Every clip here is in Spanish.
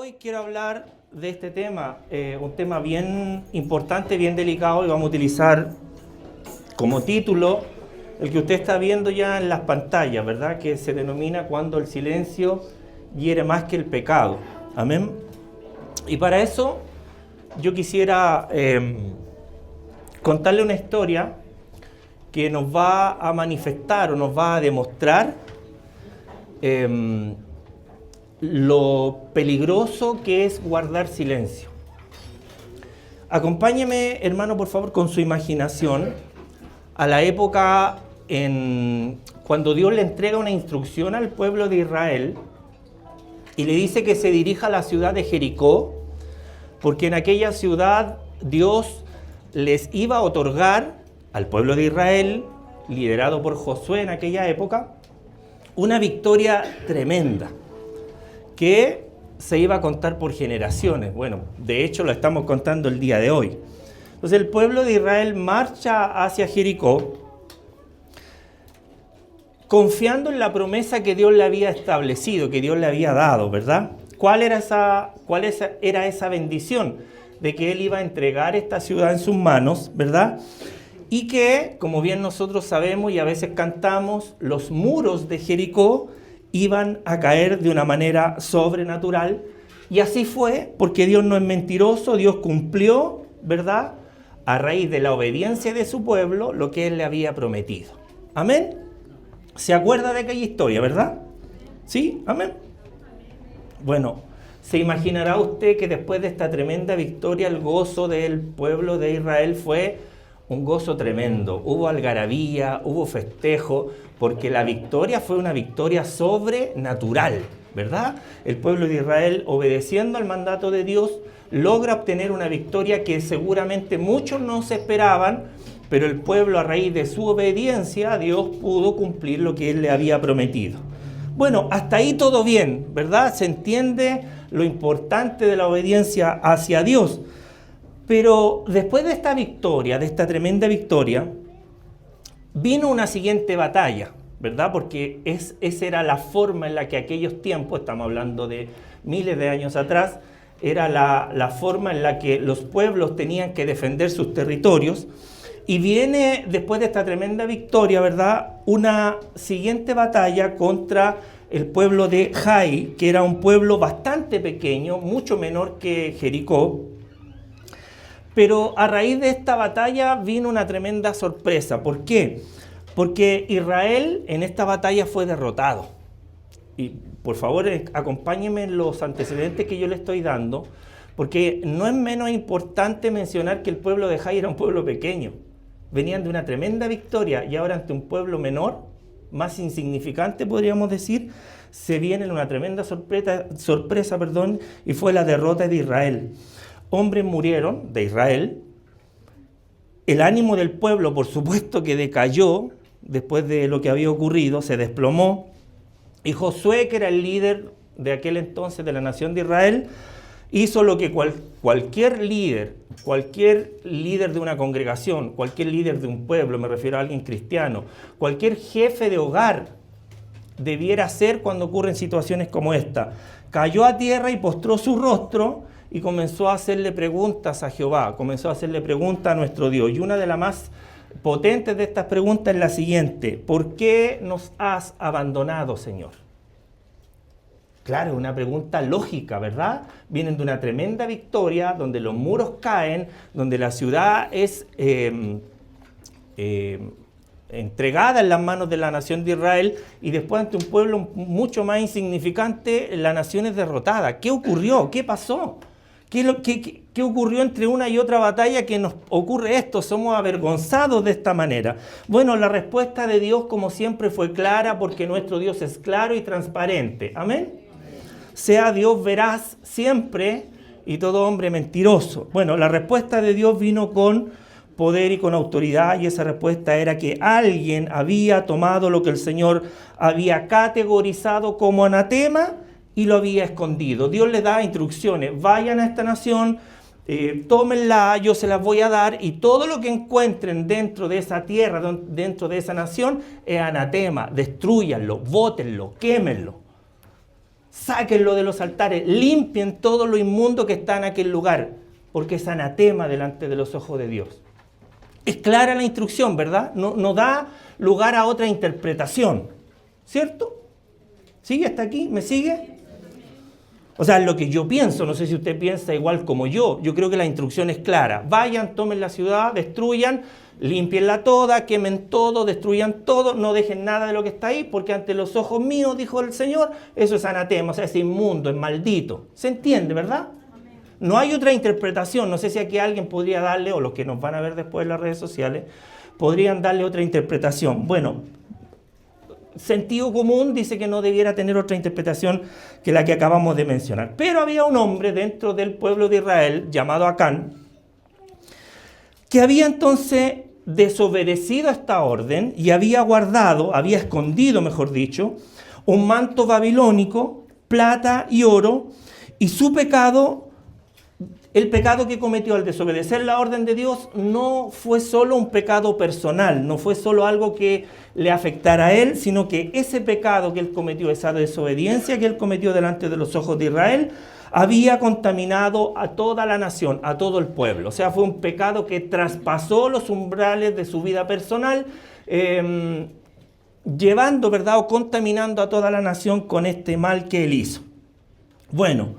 Hoy quiero hablar de este tema, un tema bien importante, bien delicado, y vamos a utilizar como título el que usted está viendo ya en las pantallas, ¿verdad? Que se denomina cuando el silencio hiere más que el pecado. Amén. Y para eso yo quisiera contarle una historia que nos va a manifestar o nos va a demostrar lo peligroso que es guardar silencio. Acompáñeme, hermano, por favor, con su imaginación a la época cuando Dios le entrega una instrucción al pueblo de Israel y le dice que se dirija a la ciudad de Jericó, porque en aquella ciudad Dios les iba a otorgar al pueblo de Israel, liderado por Josué en aquella época, una victoria tremenda que se iba a contar por generaciones. Bueno, de hecho lo estamos contando el día de hoy. Entonces el pueblo de Israel marcha hacia Jericó confiando en la promesa que Dios le había establecido, que Dios le había dado, ¿verdad? ¿Cuál era esa bendición? De que Él iba a entregar esta ciudad en sus manos, ¿verdad? Y que, como bien nosotros sabemos y a veces cantamos, los muros de Jericó iban a caer de una manera sobrenatural. Y así fue, porque Dios no es mentiroso, Dios cumplió, ¿verdad?, a raíz de la obediencia de su pueblo, lo que Él le había prometido. ¿Amén? ¿Se acuerda de aquella historia, verdad? ¿Sí? ¿Amén? Bueno, se imaginará usted que después de esta tremenda victoria, el gozo del pueblo de Israel fue un gozo tremendo. Hubo algarabía, hubo festejo, porque la victoria fue una victoria sobrenatural, ¿verdad? El pueblo de Israel, obedeciendo al mandato de Dios, logra obtener una victoria que seguramente muchos no se esperaban, pero el pueblo, a raíz de su obediencia a Dios, pudo cumplir lo que Él le había prometido. Bueno, hasta ahí todo bien, ¿verdad? Se entiende lo importante de la obediencia hacia Dios. Pero después de esta victoria, de esta tremenda victoria, vino una siguiente batalla, ¿verdad? Porque esa era la forma en la que aquellos tiempos, estamos hablando de miles de años atrás, era la forma en la que los pueblos tenían que defender sus territorios. Y viene, después de esta tremenda victoria, ¿verdad?, una siguiente batalla contra el pueblo de Jai, que era un pueblo bastante pequeño, mucho menor que Jericó. Pero a raíz de esta batalla vino una tremenda sorpresa. ¿Por qué? Porque Israel en esta batalla fue derrotado. Y por favor, acompáñenme en los antecedentes que yo le estoy dando, porque no es menos importante mencionar que el pueblo de Jai era un pueblo pequeño. Venían de una tremenda victoria y ahora ante un pueblo menor, más insignificante podríamos decir, se viene una tremenda sorpresa, y fue la derrota de Israel. Hombres murieron de Israel, el ánimo del pueblo por supuesto que decayó después de lo que había ocurrido, se desplomó, y Josué, que era el líder de aquel entonces de la nación de Israel, hizo lo que cualquier líder de una congregación, cualquier líder de un pueblo, me refiero a alguien cristiano, cualquier jefe de hogar debiera hacer cuando ocurren situaciones como esta. Cayó a tierra y postró su rostro y comenzó a hacerle preguntas a Jehová, comenzó a hacerle preguntas a nuestro Dios. Y una de las más potentes de estas preguntas es la siguiente: ¿por qué nos has abandonado, Señor? Claro, una pregunta lógica, ¿verdad? Vienen de una tremenda victoria, donde los muros caen, donde la ciudad es entregada en las manos de la nación de Israel, y después ante un pueblo mucho más insignificante, la nación es derrotada. ¿Qué ocurrió? ¿Qué pasó? ¿Qué ocurrió entre una y otra batalla que nos ocurre esto? Somos avergonzados de esta manera. Bueno, la respuesta de Dios, como siempre, fue clara, porque nuestro Dios es claro y transparente. ¿Amén? Sea Dios veraz siempre y todo hombre mentiroso. Bueno, la respuesta de Dios vino con poder y con autoridad, y esa respuesta era que alguien había tomado lo que el Señor había categorizado como anatema y lo había escondido. Dios les da instrucciones: vayan a esta nación, tómenla, yo se las voy a dar, y todo lo que encuentren dentro de esa tierra, dentro de esa nación, es anatema, destrúyanlo, bótenlo, quémenlo. sáquenlo de los altares, limpien todo lo inmundo que está en aquel lugar, porque es anatema delante de los ojos de Dios. Es clara la instrucción, ¿verdad? No da lugar a otra interpretación, ¿cierto? ¿Sigue hasta aquí? ¿Me sigue? O sea, lo que yo pienso, no sé si usted piensa igual como yo creo que la instrucción es clara. Vayan, tomen la ciudad, destruyan, límpienla toda, quemen todo, destruyan todo, no dejen nada de lo que está ahí, porque ante los ojos míos, dijo el Señor, eso es anatema, o sea, es inmundo, es maldito. ¿Se entiende, verdad? No hay otra interpretación. No sé si aquí alguien podría darle, o los que nos van a ver después en las redes sociales, podrían darle otra interpretación. Bueno, sentido común dice que no debiera tener otra interpretación que la que acabamos de mencionar. Pero había un hombre dentro del pueblo de Israel, llamado Acán, que había entonces desobedecido esta orden y había guardado, había escondido, mejor dicho, un manto babilónico, plata y oro, y su pecado, el pecado que cometió al desobedecer la orden de Dios, no fue solo un pecado personal, no fue solo algo que le afectara a él, sino que ese pecado que él cometió, esa desobediencia que él cometió delante de los ojos de Israel, había contaminado a toda la nación, a todo el pueblo. O sea, fue un pecado que traspasó los umbrales de su vida personal, llevando, ¿verdad?, o contaminando a toda la nación con este mal que él hizo. Bueno,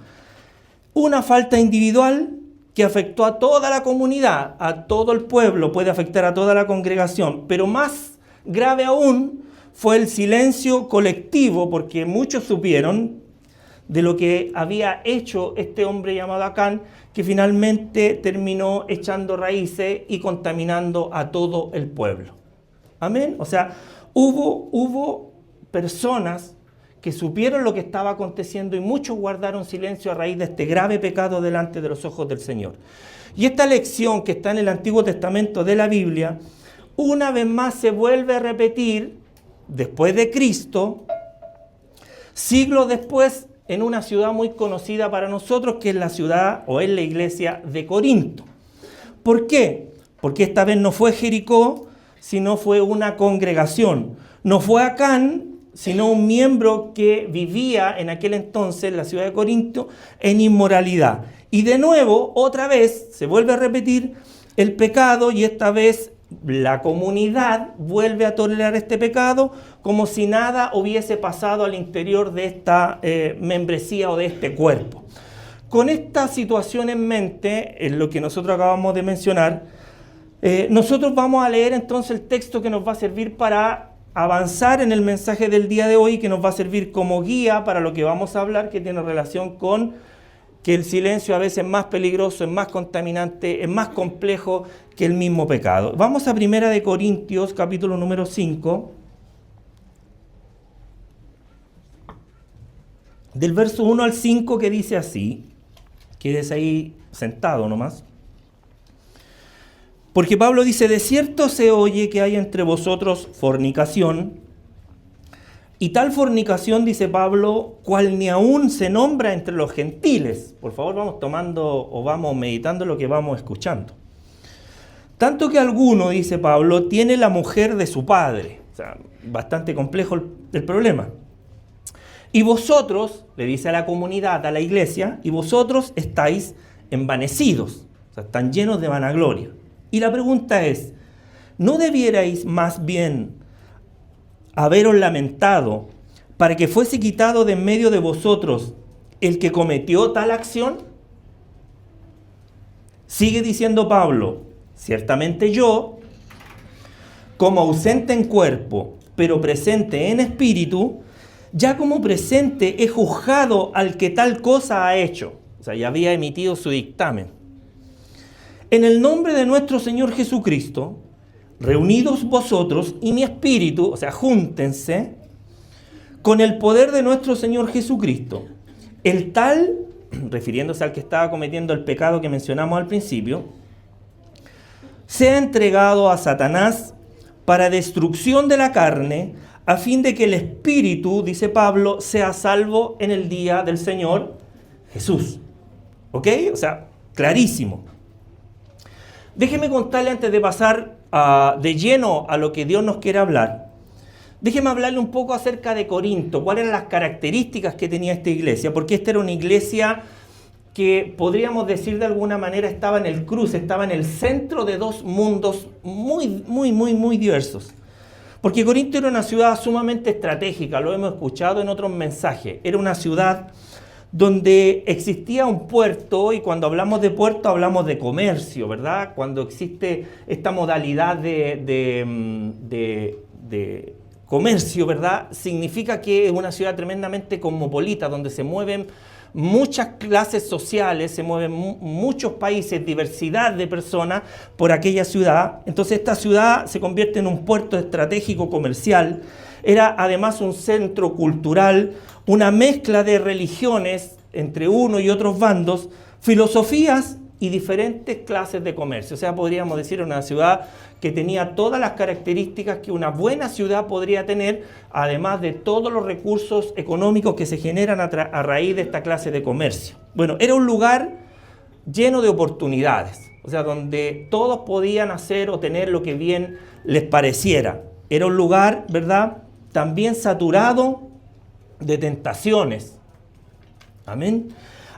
una falta individual que afectó a toda la comunidad, a todo el pueblo, puede afectar a toda la congregación, pero más grave aún fue el silencio colectivo, porque muchos supieron de lo que había hecho este hombre llamado Acán, que finalmente terminó echando raíces y contaminando a todo el pueblo. Amén. O sea, hubo personas que supieron lo que estaba aconteciendo y muchos guardaron silencio a raíz de este grave pecado delante de los ojos del Señor. Y esta lección que está en el Antiguo Testamento de la Biblia, una vez más se vuelve a repetir después de Cristo, siglos después, en una ciudad muy conocida para nosotros, que es la ciudad o es la iglesia de Corinto. ¿Por qué? Porque esta vez no fue Jericó, sino fue una congregación. No fue Acán, sino un miembro que vivía en aquel entonces en la ciudad de Corinto en inmoralidad. Y de nuevo, otra vez, se vuelve a repetir el pecado y esta vez la comunidad vuelve a tolerar este pecado como si nada hubiese pasado al interior de esta membresía o de este cuerpo. Con esta situación en mente, en lo que nosotros acabamos de mencionar, nosotros vamos a leer entonces el texto que nos va a servir para avanzar en el mensaje del día de hoy, que nos va a servir como guía para lo que vamos a hablar, que tiene relación con que el silencio a veces es más peligroso, es más contaminante, es más complejo que el mismo pecado. Vamos a 1 Corintios, capítulo número 5, del verso 1 al 5, que dice así, quédese ahí sentado nomás. Porque Pablo dice, de cierto se oye que hay entre vosotros fornicación, y tal fornicación, dice Pablo, cual ni aún se nombra entre los gentiles. Por favor, vamos tomando o vamos meditando lo que vamos escuchando. Tanto que alguno, dice Pablo, tiene la mujer de su padre. O sea, bastante complejo el problema. Y vosotros, le dice a la comunidad, a la iglesia, y vosotros estáis envanecidos, o sea, están llenos de vanagloria. Y la pregunta es, ¿no debierais más bien haberos lamentado para que fuese quitado de en medio de vosotros el que cometió tal acción? Sigue diciendo Pablo, ciertamente yo, como ausente en cuerpo, pero presente en espíritu, ya como presente he juzgado al que tal cosa ha hecho. O sea, ya había emitido su dictamen. En el nombre de nuestro Señor Jesucristo, reunidos vosotros y mi espíritu, o sea, júntense, con el poder de nuestro Señor Jesucristo, el tal, refiriéndose al que estaba cometiendo el pecado que mencionamos al principio, sea entregado a Satanás para destrucción de la carne, a fin de que el espíritu, dice Pablo, sea salvo en el día del Señor Jesús. ¿Ok? O sea, clarísimo. Déjeme contarle antes de pasar de lleno a lo que Dios nos quiere hablar, Déjeme hablarle un poco acerca de Corinto, cuáles eran las características que tenía esta iglesia, porque esta era una iglesia que podríamos decir de alguna manera estaba en el cruce, estaba en el centro de dos mundos muy diversos. Porque Corinto era una ciudad sumamente estratégica, lo hemos escuchado en otros mensajes. Era una ciudad donde existía un puerto, y cuando hablamos de puerto hablamos de comercio, ¿verdad? Cuando existe esta modalidad de comercio, ¿verdad? Significa que es una ciudad tremendamente cosmopolita, donde se mueven muchas clases sociales, se mueven muchos países, diversidad de personas por aquella ciudad. Entonces esta ciudad se convierte en un puerto estratégico comercial. Era además un centro cultural, una mezcla de religiones entre uno y otros bandos, filosofías y diferentes clases de comercio. O sea, podríamos decir una ciudad que tenía todas las características que una buena ciudad podría tener, además de todos los recursos económicos que se generan a raíz de esta clase de comercio. Bueno, era un lugar lleno de oportunidades, o sea, donde todos podían hacer o tener lo que bien les pareciera. Era un lugar, ¿verdad?, también saturado de tentaciones. Amén.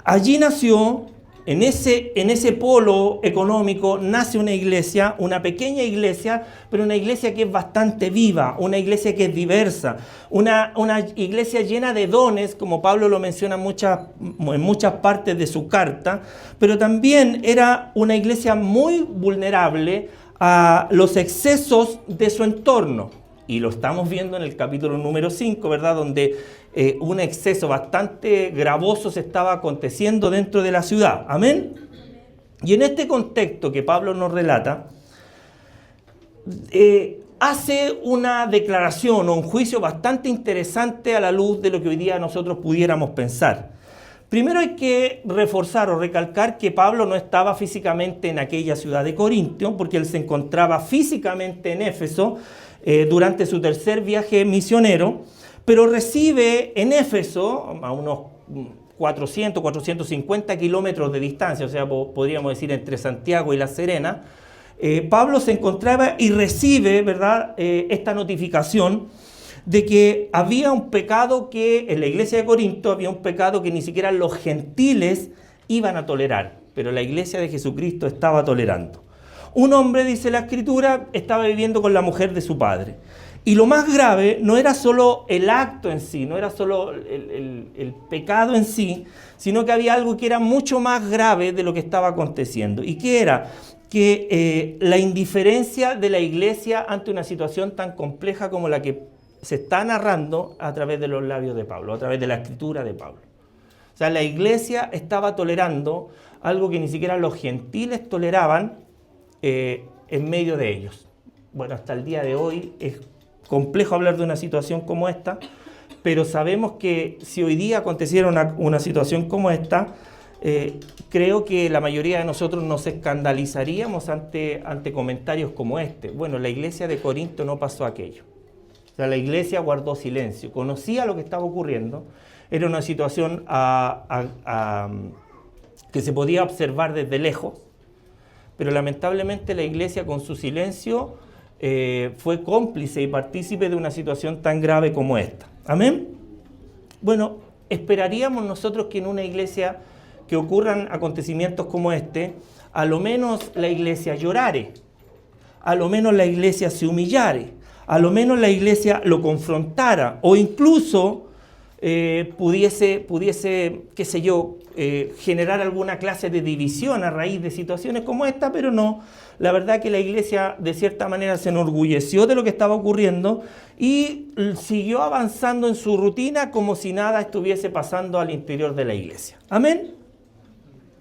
Allí nació, en ese polo económico, nace una iglesia, una pequeña iglesia, pero una iglesia que es bastante viva, una iglesia que es diversa, una iglesia llena de dones, como Pablo lo menciona en muchas partes de su carta, pero también era una iglesia muy vulnerable a los excesos de su entorno. Y lo estamos viendo en el capítulo número 5, ¿verdad? Donde un exceso bastante gravoso se estaba aconteciendo dentro de la ciudad. ¿Amén? Y en este contexto que Pablo nos relata, hace una declaración o un juicio bastante interesante a la luz de lo que hoy día nosotros pudiéramos pensar. Primero hay que reforzar o recalcar que Pablo no estaba físicamente en aquella ciudad de Corinto, porque él se encontraba físicamente en Éfeso durante su tercer viaje misionero, pero recibe en Éfeso, a unos 450 kilómetros de distancia, o sea, podríamos decir entre Santiago y La Serena, Pablo se encontraba y recibe, ¿verdad?, esta notificación de que había un pecado que en la iglesia de Corinto, había un pecado que ni siquiera los gentiles iban a tolerar, pero la iglesia de Jesucristo estaba tolerando. Un hombre, dice la Escritura, estaba viviendo con la mujer de su padre. Y lo más grave no era solo el acto en sí, no era solo el pecado en sí, sino que había algo que era mucho más grave de lo que estaba aconteciendo. ¿Y qué era? Que la indiferencia de la iglesia ante una situación tan compleja como la que se está narrando a través de los labios de Pablo, a través de la escritura de Pablo. O sea, la iglesia estaba tolerando algo que ni siquiera los gentiles toleraban en medio de ellos. Bueno, hasta el día de hoy es complejo hablar de una situación como esta, pero sabemos que si hoy día aconteciera una situación como esta, creo que la mayoría de nosotros nos escandalizaríamos ante comentarios como este. Bueno, la iglesia de Corinto no pasó aquello. O sea, la iglesia guardó silencio, conocía lo que estaba ocurriendo, era una situación que se podía observar desde lejos, pero lamentablemente la iglesia con su silencio fue cómplice y partícipe de una situación tan grave como esta. ¿Amén? Bueno, esperaríamos nosotros que en una iglesia que ocurran acontecimientos como este, a lo menos la iglesia llorare, a lo menos la iglesia se humillare, a lo menos la iglesia lo confrontara, o incluso pudiese, qué sé yo, generar alguna clase de división a raíz de situaciones como esta, pero no. La verdad que la iglesia de cierta manera se enorgulleció de lo que estaba ocurriendo y siguió avanzando en su rutina como si nada estuviese pasando al interior de la iglesia. ¿Amén?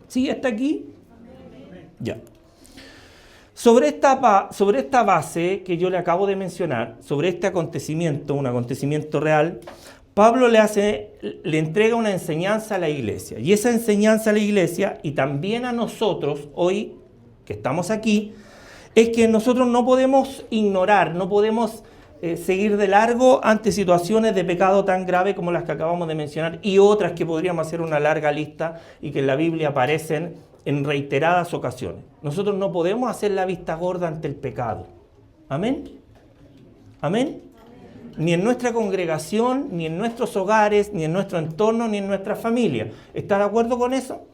¿Sí? ¿Hasta aquí? Amén. Ya. Sobre esta base que yo le acabo de mencionar, sobre este acontecimiento, un acontecimiento real, Pablo le entrega una enseñanza a la iglesia. Y esa enseñanza a la iglesia, y también a nosotros hoy, que estamos aquí, es que nosotros no podemos ignorar, no podemos seguir de largo ante situaciones de pecado tan grave como las que acabamos de mencionar y otras que podríamos hacer una larga lista y que en la Biblia aparecen en reiteradas ocasiones. Nosotros no podemos hacer la vista gorda ante el pecado. ¿Amén? ¿Amén? ni en nuestra congregación, ni en nuestros hogares, ni en nuestro entorno, ni en nuestra familia. ¿Está de acuerdo con eso?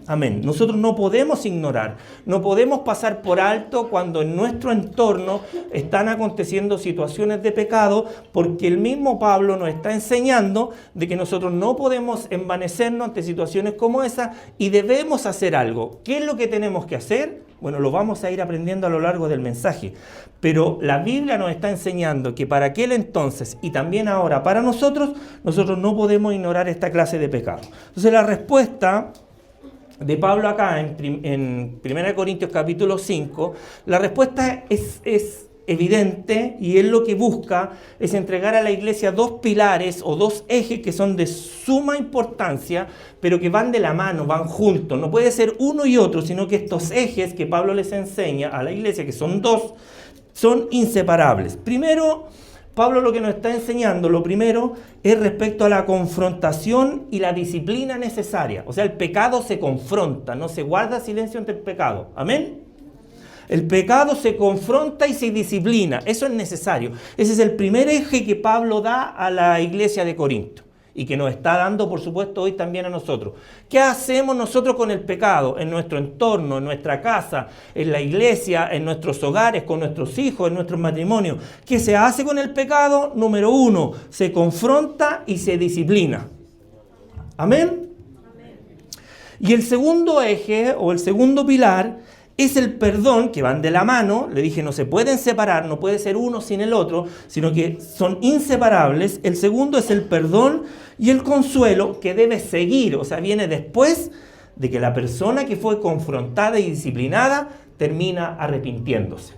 Amén. Nosotros no podemos ignorar, no podemos pasar por alto cuando en nuestro entorno están aconteciendo situaciones de pecado, porque el mismo Pablo nos está enseñando de que nosotros no podemos envanecernos ante situaciones como esa y debemos hacer algo. ¿Qué es lo que tenemos que hacer? Bueno, lo vamos a ir aprendiendo a lo largo del mensaje, pero la Biblia nos está enseñando que para aquel entonces y también ahora para nosotros no podemos ignorar esta clase de pecado. Entonces la respuesta de Pablo acá en 1 Corintios capítulo 5, la respuesta es evidente y él lo que busca es entregar a la iglesia dos pilares o dos ejes que son de suma importancia, pero que van de la mano, van juntos. No puede ser uno y otro, sino que estos ejes que Pablo les enseña a la iglesia, que son dos, son inseparables. Primero, Pablo lo que nos está enseñando, lo primero, es respecto a la confrontación y la disciplina necesaria. O sea, el pecado se confronta, no se guarda silencio ante el pecado. ¿Amén? El pecado se confronta y se disciplina. Eso es necesario. Ese es el primer eje que Pablo da a la iglesia de Corinto y que nos está dando, por supuesto, hoy también a nosotros. ¿Qué hacemos nosotros con el pecado? En nuestro entorno, en nuestra casa, en la iglesia, en nuestros hogares, con nuestros hijos, en nuestros matrimonios. ¿Qué se hace con el pecado? Número uno, se confronta y se disciplina. ¿Amén? Y el segundo eje o el segundo pilar es el perdón, que van de la mano. Le dije, no se pueden separar, no puede ser uno sin el otro, sino que son inseparables. El segundo es el perdón y el consuelo, que debe seguir, o sea, viene después de que la persona que fue confrontada y disciplinada termina arrepintiéndose.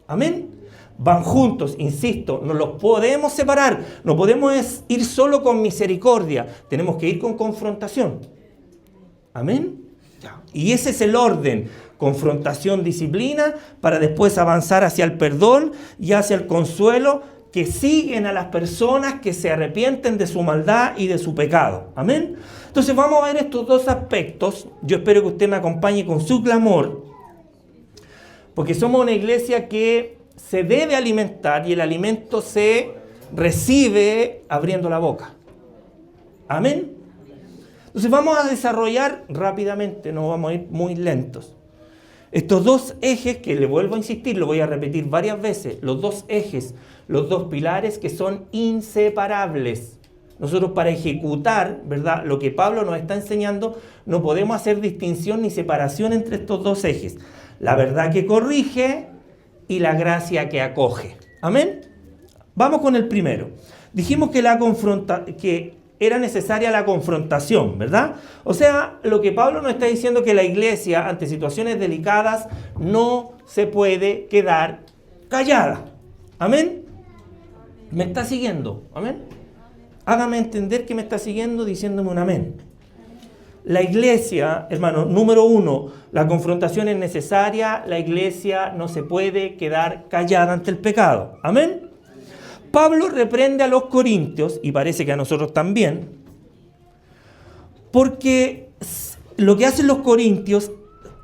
Amén. Van juntos, insisto, no los podemos separar, no podemos ir solo con misericordia, tenemos que ir con confrontación. Amén. Y ese es el orden: confrontación, disciplina, para después avanzar hacia el perdón y hacia el consuelo, que siguen a las personas que se arrepienten de su maldad y de su pecado. Amén. Entonces vamos a ver estos dos aspectos. Yo espero que usted me acompañe con su clamor, porque somos una iglesia que se debe alimentar y el alimento se recibe abriendo la boca. Amén. Entonces vamos a desarrollar rápidamente, no vamos a ir muy lentos, estos dos ejes que le vuelvo a insistir, lo voy a repetir varias veces, los dos ejes, los dos pilares que son inseparables. Nosotros para ejecutar, ¿verdad?, lo que Pablo nos está enseñando, no podemos hacer distinción ni separación entre estos dos ejes. La verdad que corrige y la gracia que acoge. ¿Amén? Vamos con el primero. Dijimos que era necesaria la confrontación, ¿verdad? O sea, lo que Pablo nos está diciendo es que la iglesia, ante situaciones delicadas, no se puede quedar callada. ¿Amén? ¿Me está siguiendo? ¿Amén? Hágame entender que me está siguiendo diciéndome un amén. La iglesia, hermano, número uno, la confrontación es necesaria, la iglesia no se puede quedar callada ante el pecado. ¿Amén? Pablo reprende a los corintios, y parece que a nosotros también, porque lo que hacen los corintios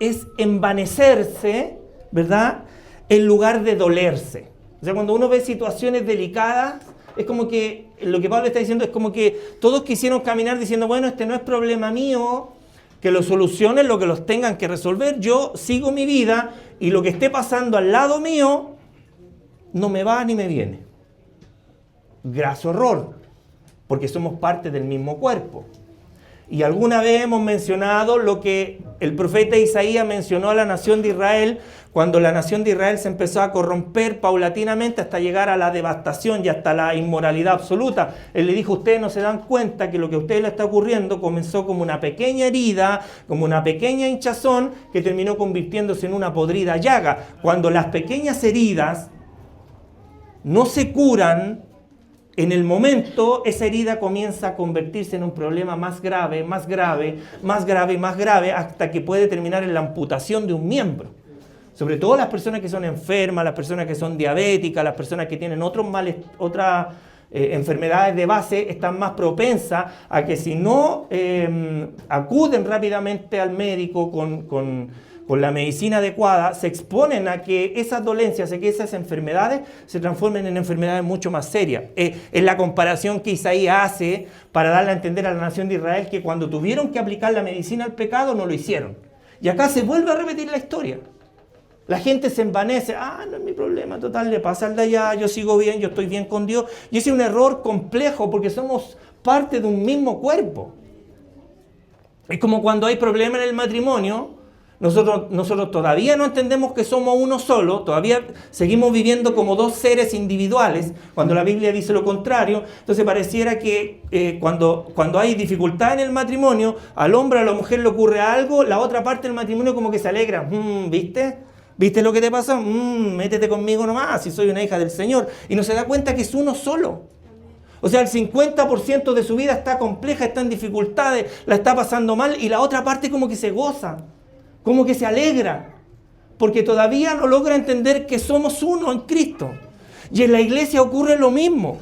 es envanecerse, ¿verdad?, en lugar de dolerse. O sea, cuando uno ve situaciones delicadas, es como que, lo que Pablo está diciendo es como que todos quisieron caminar diciendo, bueno, este no es problema mío, que lo solucionen, lo que los tengan que resolver, yo sigo mi vida, y lo que esté pasando al lado mío, no me va ni me viene. Graso error, porque somos parte del mismo cuerpo. Y alguna vez hemos mencionado lo que el profeta Isaías mencionó a la nación de Israel, cuando la nación de Israel se empezó a corromper paulatinamente hasta llegar a la devastación y hasta la inmoralidad absoluta. Él le dijo, ustedes no se dan cuenta que lo que a ustedes les está ocurriendo comenzó como una pequeña herida, como una pequeña hinchazón, que terminó convirtiéndose en una podrida llaga. Cuando las pequeñas heridas no se curan, en el momento, esa herida comienza a convertirse en un problema más grave, más grave, más grave, más grave, hasta que puede terminar en la amputación de un miembro. Sobre todo las personas que son enfermas, las personas que son diabéticas, las personas que tienen otros males, otras enfermedades de base, están más propensas a que si no acuden rápidamente al médico con con la medicina adecuada, se exponen a que esas dolencias, a que esas enfermedades se transformen en enfermedades mucho más serias. Es la comparación que Isaías hace para darle a entender a la nación de Israel que cuando tuvieron que aplicar la medicina al pecado no lo hicieron. Y acá se vuelve a repetir la historia. La gente se envanece, no es mi problema, total, le pasa al de allá, yo sigo bien, yo estoy bien con Dios. Y ese es un error complejo porque somos parte de un mismo cuerpo. Es como cuando hay problemas en el matrimonio. Nosotros todavía no entendemos que somos uno solo, todavía seguimos viviendo como dos seres individuales, cuando la Biblia dice lo contrario. Entonces pareciera que cuando hay dificultad en el matrimonio, al hombre o a la mujer le ocurre algo, la otra parte del matrimonio como que se alegra. ¿Viste? ¿Viste lo que te pasó? Métete conmigo nomás, si soy una hija del Señor. Y no se da cuenta que es uno solo. O sea, el 50% de su vida está compleja, está en dificultades, la está pasando mal, y la otra parte como que se goza. Como que se alegra, porque todavía no logra entender que somos uno en Cristo. Y en la iglesia ocurre lo mismo.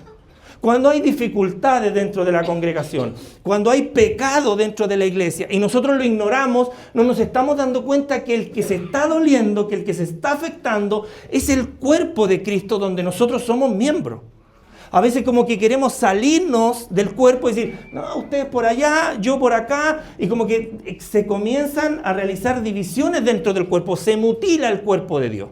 Cuando hay dificultades dentro de la congregación, cuando hay pecado dentro de la iglesia y nosotros lo ignoramos, no nos estamos dando cuenta que el que se está doliendo, que el que se está afectando es el cuerpo de Cristo donde nosotros somos miembros. A veces como que queremos salirnos del cuerpo y decir, no, ustedes por allá, yo por acá, y como que se comienzan a realizar divisiones dentro del cuerpo, se mutila el cuerpo de Dios.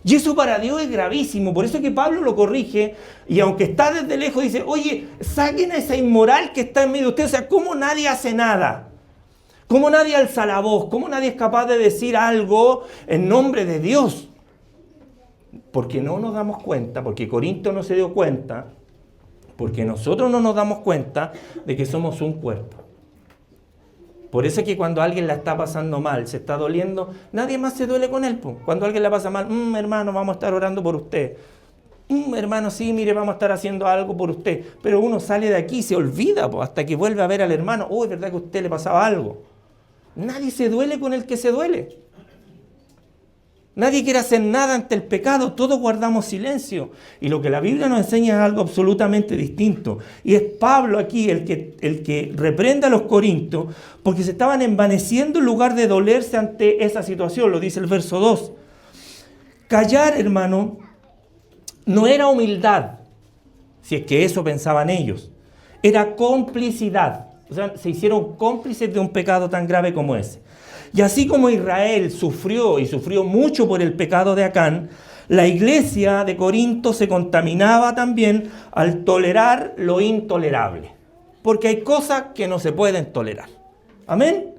Y eso para Dios es gravísimo, por eso es que Pablo lo corrige, y aunque está desde lejos dice, oye, saquen a esa inmoral que está en medio de ustedes, o sea, ¿cómo nadie hace nada? ¿Cómo nadie alza la voz? ¿Cómo nadie es capaz de decir algo en nombre de Dios? Porque no nos damos cuenta, porque Corinto no se dio cuenta, porque nosotros no nos damos cuenta de que somos un cuerpo. Por eso es que cuando alguien la está pasando mal, se está doliendo, nadie más se duele con él. Cuando alguien la pasa mal, hermano, vamos a estar orando por usted. Hermano, sí, mire, vamos a estar haciendo algo por usted. Pero uno sale de aquí y se olvida, hasta que vuelve a ver al hermano. Es verdad que a usted le pasaba algo. Nadie se duele con el que se duele. Nadie quiere hacer nada ante el pecado, todos guardamos silencio. Y lo que la Biblia nos enseña es algo absolutamente distinto. Y es Pablo aquí el que reprende a los corintios porque se estaban envaneciendo en lugar de dolerse ante esa situación. Lo dice el verso 2. Callar, hermano, no era humildad, si es que eso pensaban ellos. Era complicidad. O sea, se hicieron cómplices de un pecado tan grave como ese. Y así como Israel sufrió mucho por el pecado de Acán, la iglesia de Corinto se contaminaba también al tolerar lo intolerable. Porque hay cosas que no se pueden tolerar. ¿Amén?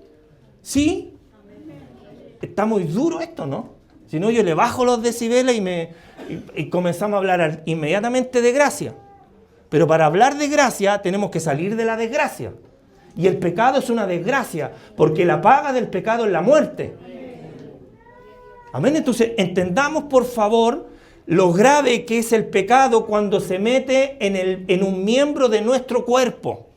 ¿Sí? Está muy duro esto, ¿no? Si no, yo le bajo los decibeles y comenzamos a hablar inmediatamente de gracia. Pero para hablar de gracia tenemos que salir de la desgracia. Y el pecado es una desgracia, porque la paga del pecado es la muerte. Amén. Entonces, entendamos por favor lo grave que es el pecado cuando se mete en un miembro de nuestro cuerpo.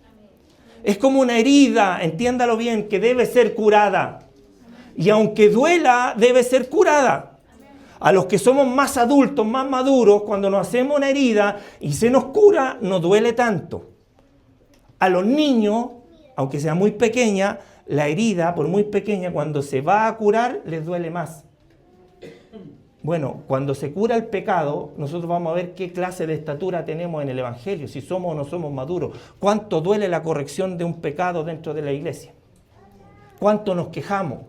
Es como una herida, entiéndalo bien, que debe ser curada. Y aunque duela, debe ser curada. A los que somos más adultos, más maduros, cuando nos hacemos una herida y se nos cura, no duele tanto. A los niños, aunque sea muy pequeña, la herida, por muy pequeña, cuando se va a curar, les duele más. Bueno, cuando se cura el pecado, nosotros vamos a ver qué clase de estatura tenemos en el Evangelio, si somos o no somos maduros. ¿Cuánto duele la corrección de un pecado dentro de la iglesia? ¿Cuánto nos quejamos?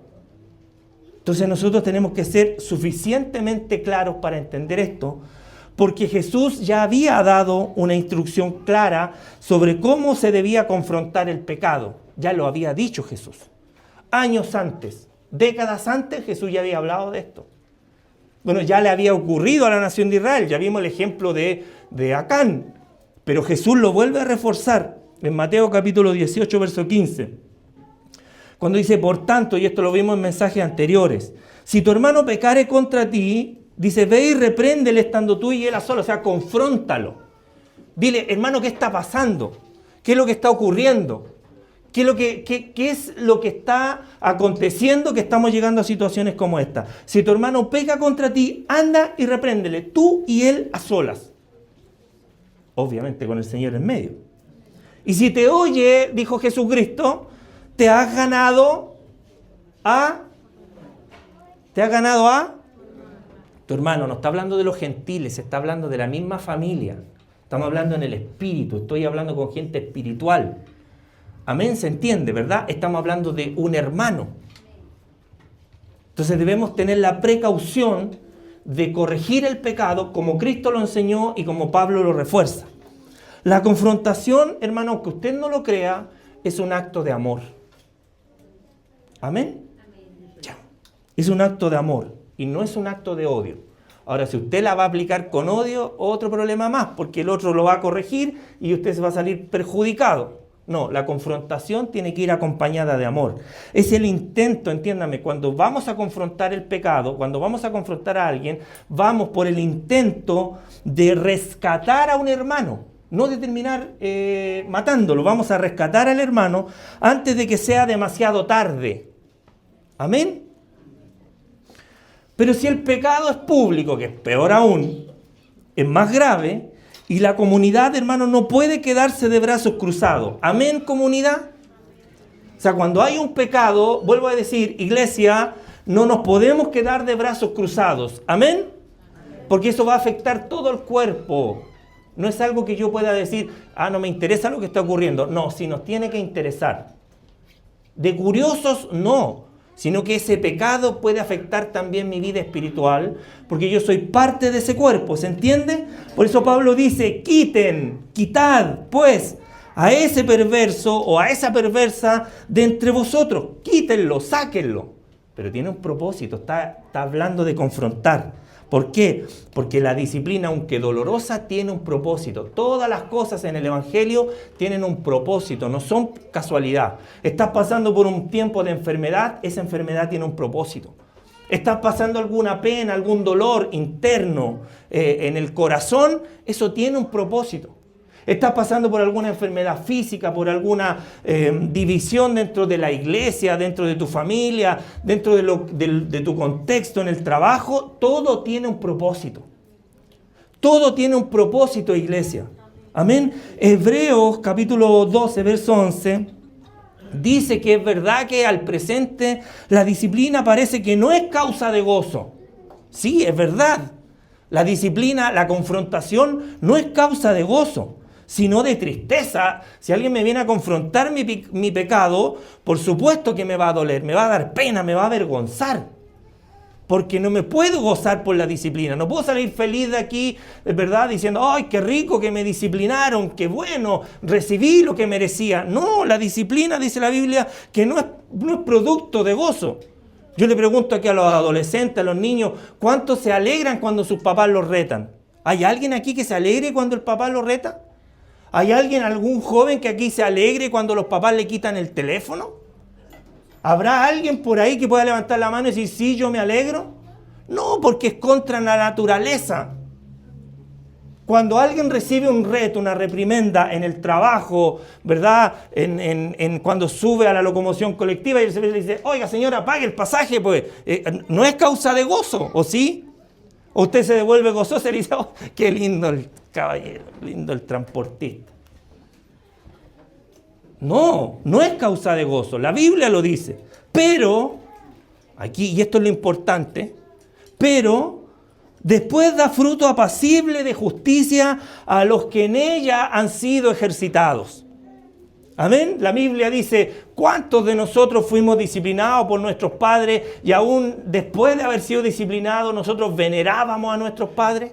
Entonces nosotros tenemos que ser suficientemente claros para entender esto, porque Jesús ya había dado una instrucción clara sobre cómo se debía confrontar el pecado. Ya lo había dicho Jesús. Años antes, décadas antes, Jesús ya había hablado de esto. Bueno, ya le había ocurrido a la nación de Israel. Ya vimos el ejemplo de Acán. Pero Jesús lo vuelve a reforzar en Mateo capítulo 18, verso 15. Cuando dice, por tanto, y esto lo vimos en mensajes anteriores, si tu hermano pecare contra ti, dice, ve y repréndele estando tú y él a solas, o sea, confróntalo. Dile, hermano, ¿qué está pasando? ¿Qué es lo que está ocurriendo? ¿Qué es lo que está aconteciendo que estamos llegando a situaciones como esta? Si tu hermano peca contra ti, anda y repréndele, tú y él a solas. Obviamente con el Señor en medio. Y si te oye, dijo Jesucristo, te has ganado a ¿Te has ganado a tu hermano? No está hablando de los gentiles, está hablando de la misma familia. Estamos hablando en el espíritu, estoy hablando con gente espiritual. Amén, se entiende, ¿verdad? Estamos hablando de un hermano. Entonces debemos tener la precaución de corregir el pecado como Cristo lo enseñó y como Pablo lo refuerza. La confrontación, hermano, aunque usted no lo crea, es un acto de amor. ¿Amén? Ya. Es un acto de amor y no es un acto de odio. Ahora, si usted la va a aplicar con odio, otro problema más, porque el otro lo va a corregir y usted se va a salir perjudicado. No, la confrontación tiene que ir acompañada de amor. Es el intento, entiéndame, cuando vamos a confrontar el pecado, cuando vamos a confrontar a alguien, vamos por el intento de rescatar a un hermano, no de terminar matándolo. Vamos a rescatar al hermano antes de que sea demasiado tarde. ¿Amén? Pero si el pecado es público, que es peor aún, es más grave, y la comunidad, hermano, no puede quedarse de brazos cruzados. ¿Amén, comunidad? O sea, cuando hay un pecado, vuelvo a decir, iglesia, no nos podemos quedar de brazos cruzados. ¿Amén? Porque eso va a afectar todo el cuerpo. No es algo que yo pueda decir, no me interesa lo que está ocurriendo. No, si nos tiene que interesar. De curiosos, no. Sino que ese pecado puede afectar también mi vida espiritual, porque yo soy parte de ese cuerpo, ¿se entiende? Por eso Pablo dice, quitad, pues, a ese perverso o a esa perversa de entre vosotros. Quítenlo, sáquenlo. Pero tiene un propósito, está hablando de confrontar. ¿Por qué? Porque la disciplina, aunque dolorosa, tiene un propósito. Todas las cosas en el Evangelio tienen un propósito, no son casualidad. Estás pasando por un tiempo de enfermedad, esa enfermedad tiene un propósito. Estás pasando alguna pena, algún dolor interno en el corazón, eso tiene un propósito. Estás pasando por alguna enfermedad física, por alguna división dentro de la iglesia, dentro de tu familia, dentro de tu contexto, en el trabajo, todo tiene un propósito. Todo tiene un propósito, iglesia. Amén. Hebreos capítulo 12, verso 11, dice que es verdad que al presente la disciplina parece que no es causa de gozo. Sí, es verdad. La disciplina, la confrontación no es causa de gozo, sino de tristeza. Si alguien me viene a confrontar mi pecado, por supuesto que me va a doler, me va a dar pena, me va a avergonzar. Porque no me puedo gozar por la disciplina. No puedo salir feliz de aquí, ¿verdad? Diciendo, ¡ay, qué rico que me disciplinaron! ¡Qué bueno! Recibí lo que merecía. No, la disciplina, dice la Biblia, que no es producto de gozo. Yo le pregunto aquí a los adolescentes, a los niños, ¿cuántos se alegran cuando sus papás los retan? ¿Hay alguien aquí que se alegre cuando el papá lo reta? ¿Hay alguien, algún joven que aquí se alegre cuando los papás le quitan el teléfono? ¿Habrá alguien por ahí que pueda levantar la mano y decir, sí, yo me alegro? No, porque es contra la naturaleza. Cuando alguien recibe un reto, una reprimenda en el trabajo, ¿verdad? Cuando sube a la locomoción colectiva y el servicio le dice, oiga señora, pague el pasaje, pues, no es causa de gozo, ¿o sí? O usted se devuelve gozoso y dice, oh, qué lindo el caballero, lindo el transportista. No, no es causa de gozo, la Biblia lo dice. Pero, aquí, y esto es lo importante, pero después da fruto apacible de justicia a los que en ella han sido ejercitados. Amén. La Biblia dice, ¿cuántos de nosotros fuimos disciplinados por nuestros padres y aún después de haber sido disciplinados nosotros venerábamos a nuestros padres?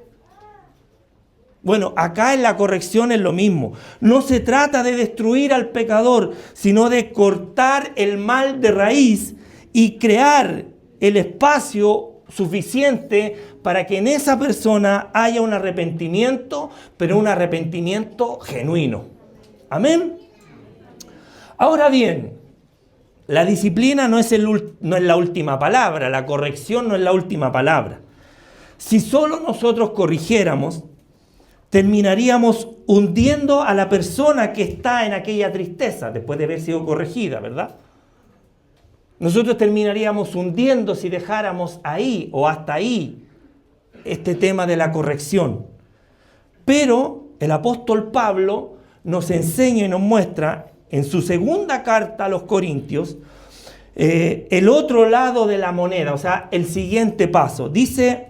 Bueno, acá en la corrección es lo mismo. No se trata de destruir al pecador, sino de cortar el mal de raíz y crear el espacio suficiente para que en esa persona haya un arrepentimiento, pero un arrepentimiento genuino. Amén. Ahora bien, la disciplina no es la última palabra, la corrección no es la última palabra. Si solo nosotros corrigiéramos, terminaríamos hundiendo a la persona que está en aquella tristeza después de haber sido corregida, ¿verdad? Nosotros terminaríamos hundiendo si dejáramos ahí o hasta ahí este tema de la corrección. Pero el apóstol Pablo nos enseña y nos muestra en su segunda carta a los Corintios, el otro lado de la moneda, o sea, el siguiente paso. Dice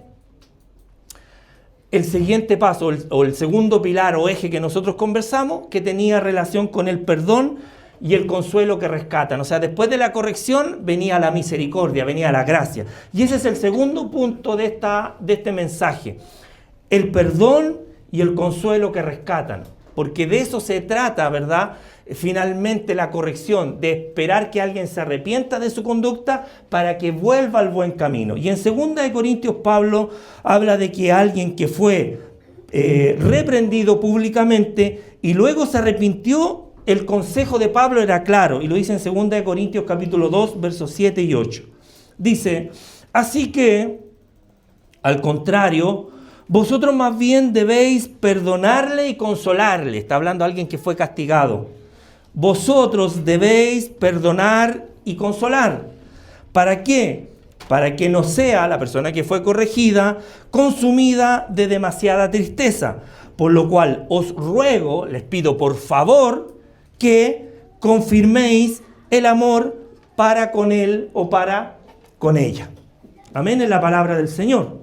el siguiente paso, o el segundo pilar o eje que nosotros conversamos, que tenía relación con el perdón y el consuelo que rescatan. O sea, después de la corrección venía la misericordia, venía la gracia. Y ese es el segundo punto de este mensaje. El perdón y el consuelo que rescatan. Porque de eso se trata, ¿verdad? Finalmente la corrección, de esperar que alguien se arrepienta de su conducta para que vuelva al buen camino. Y en 2 Corintios Pablo habla de que alguien que fue reprendido públicamente y luego se arrepintió, el consejo de Pablo era claro, y lo dice en 2 Corintios capítulo 2, versos 7 y 8. Dice, así que, al contrario, vosotros más bien debéis perdonarle y consolarle. Está hablando alguien que fue castigado. Vosotros debéis perdonar y consolar. ¿Para qué? Para que no sea la persona que fue corregida consumida de demasiada tristeza. Por lo cual os ruego, les pido por favor, que confirméis el amor para con él o para con ella. Amén, es la palabra del Señor.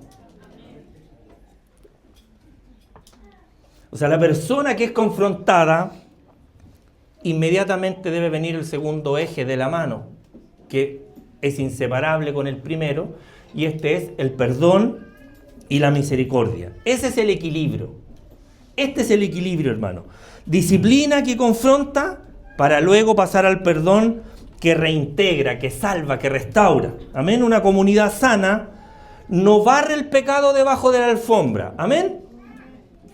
O sea, la persona que es confrontada, inmediatamente debe venir el segundo eje de la mano, que es inseparable con el primero, y este es el perdón y la misericordia. Ese es el equilibrio. Este es el equilibrio, hermano. Disciplina que confronta para luego pasar al perdón que reintegra, que salva, que restaura. Amén. Una comunidad sana no barre el pecado debajo de la alfombra. Amén.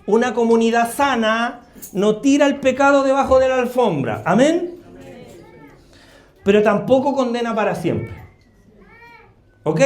Una comunidad sana no tira el pecado debajo de la alfombra. Amén. Pero tampoco condena para siempre. ¿Ok?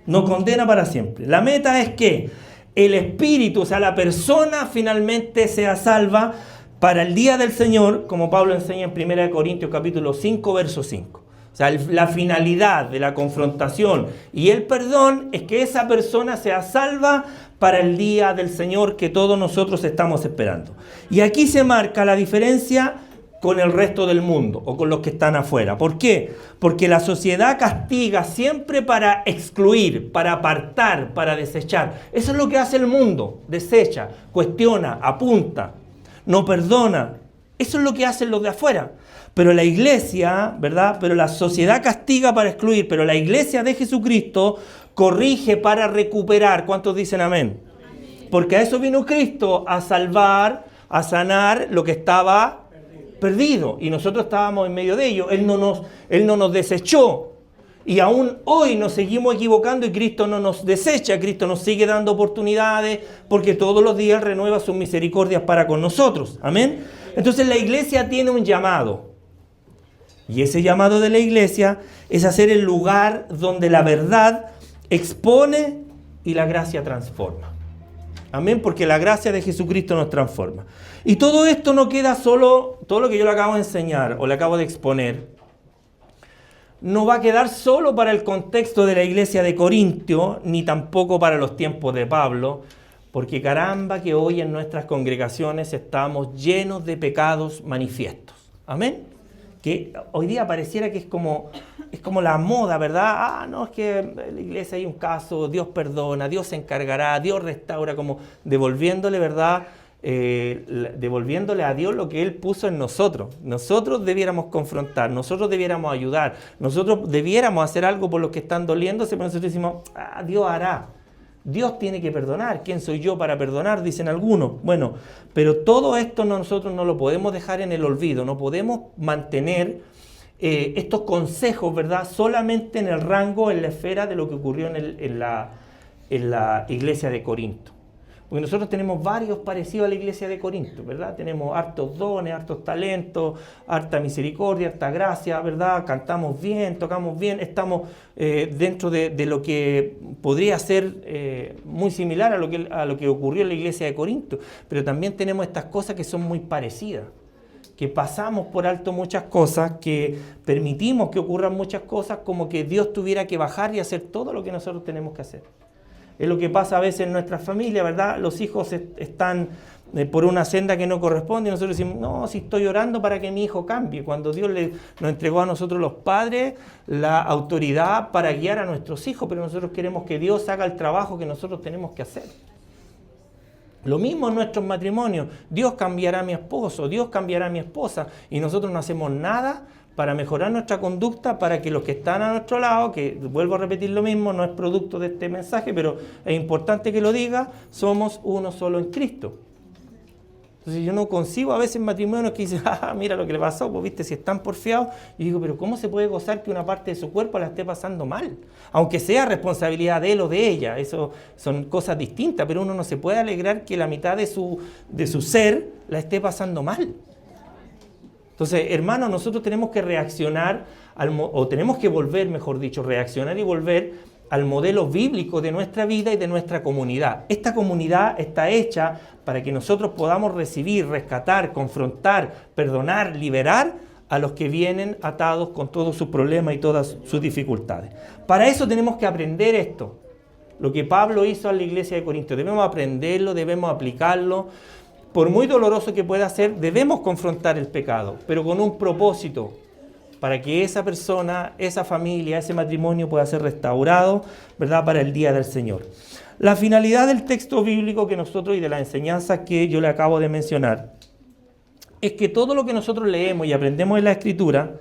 No condena para siempre. La meta es que el espíritu, o sea, la persona finalmente sea salva para el día del Señor, como Pablo enseña en 1 Corintios capítulo 5, verso 5. O sea, la finalidad de la confrontación y el perdón es que esa persona sea salva para el día del Señor que todos nosotros estamos esperando. Y aquí se marca la diferencia con el resto del mundo o con los que están afuera. ¿Por qué? Porque la sociedad castiga siempre para excluir, para apartar, para desechar. Eso es lo que hace el mundo. Desecha, cuestiona, apunta, no perdona. Eso es lo que hacen los de afuera. Pero la iglesia, ¿verdad? Pero la sociedad castiga para excluir, pero la iglesia de Jesucristo corrige para recuperar. ¿Cuántos dicen amén? Porque a eso vino Cristo, a salvar, a sanar lo que estaba perdido. Y nosotros estábamos en medio de ello. Él no nos desechó. Y aún hoy nos seguimos equivocando y Cristo no nos desecha. Cristo nos sigue dando oportunidades porque todos los días renueva sus misericordias para con nosotros. Amén. Entonces la iglesia tiene un llamado. Y ese llamado de la iglesia es hacer el lugar donde la verdad expone y la gracia transforma. Amén, porque la gracia de Jesucristo nos transforma. Y todo esto no queda solo, todo lo que yo le acabo de enseñar o le acabo de exponer, no va a quedar solo para el contexto de la iglesia de Corintio, ni tampoco para los tiempos de Pablo, porque caramba que hoy en nuestras congregaciones estamos llenos de pecados manifiestos. Amén. Que hoy día pareciera que es como la moda, ¿verdad? No, es que en la iglesia hay un caso, Dios perdona, Dios se encargará, Dios restaura, como devolviéndole, ¿verdad? Devolviéndole a Dios lo que Él puso en nosotros. Nosotros debiéramos confrontar, nosotros debiéramos ayudar, nosotros debiéramos hacer algo por los que están doliéndose, pero nosotros decimos, Dios hará. Dios tiene que perdonar. ¿Quién soy yo para perdonar? Dicen algunos. Bueno, pero todo esto nosotros no lo podemos dejar en el olvido. No podemos mantener estos consejos, ¿verdad? Solamente en el rango, en la esfera de lo que ocurrió en la iglesia de Corinto. Porque nosotros tenemos varios parecidos a la iglesia de Corinto, ¿verdad? Tenemos hartos dones, hartos talentos, harta misericordia, harta gracia, ¿verdad? Cantamos bien, tocamos bien, estamos dentro de lo que podría ser muy similar a lo que ocurrió en la iglesia de Corinto. Pero también tenemos estas cosas que son muy parecidas, que pasamos por alto muchas cosas, que permitimos que ocurran muchas cosas, como que Dios tuviera que bajar y hacer todo lo que nosotros tenemos que hacer. Es lo que pasa a veces en nuestras familias, ¿verdad? Los hijos están por una senda que no corresponde y nosotros decimos, no, si estoy orando para que mi hijo cambie, cuando Dios nos entregó a nosotros los padres la autoridad para guiar a nuestros hijos, pero nosotros queremos que Dios haga el trabajo que nosotros tenemos que hacer. Lo mismo en nuestros matrimonios, Dios cambiará a mi esposo, Dios cambiará a mi esposa, y nosotros no hacemos nada para mejorar nuestra conducta, para que los que están a nuestro lado, que vuelvo a repetir lo mismo, no es producto de este mensaje, pero es importante que lo diga, somos uno solo en Cristo. Entonces yo no concibo a veces matrimonios que dicen, mira lo que le pasó, pues viste, si están porfiados. Y digo, pero ¿cómo se puede gozar que una parte de su cuerpo la esté pasando mal? Aunque sea responsabilidad de él o de ella, eso son cosas distintas, pero uno no se puede alegrar que la mitad de su ser la esté pasando mal. Entonces, hermanos, nosotros tenemos que reaccionar, o tenemos que volver, mejor dicho, reaccionar y volver al modelo bíblico de nuestra vida y de nuestra comunidad. Esta comunidad está hecha para que nosotros podamos recibir, rescatar, confrontar, perdonar, liberar a los que vienen atados con todos sus problemas y todas sus dificultades. Para eso tenemos que aprender esto, lo que Pablo hizo a la iglesia de Corinto. Debemos aprenderlo, debemos aplicarlo. Por muy doloroso que pueda ser, debemos confrontar el pecado, pero con un propósito, para que esa persona, esa familia, ese matrimonio pueda ser restaurado, ¿verdad?, para el día del Señor. La finalidad del texto bíblico que nosotros y de la enseñanza que yo le acabo de mencionar es que todo lo que nosotros leemos y aprendemos en la Escritura,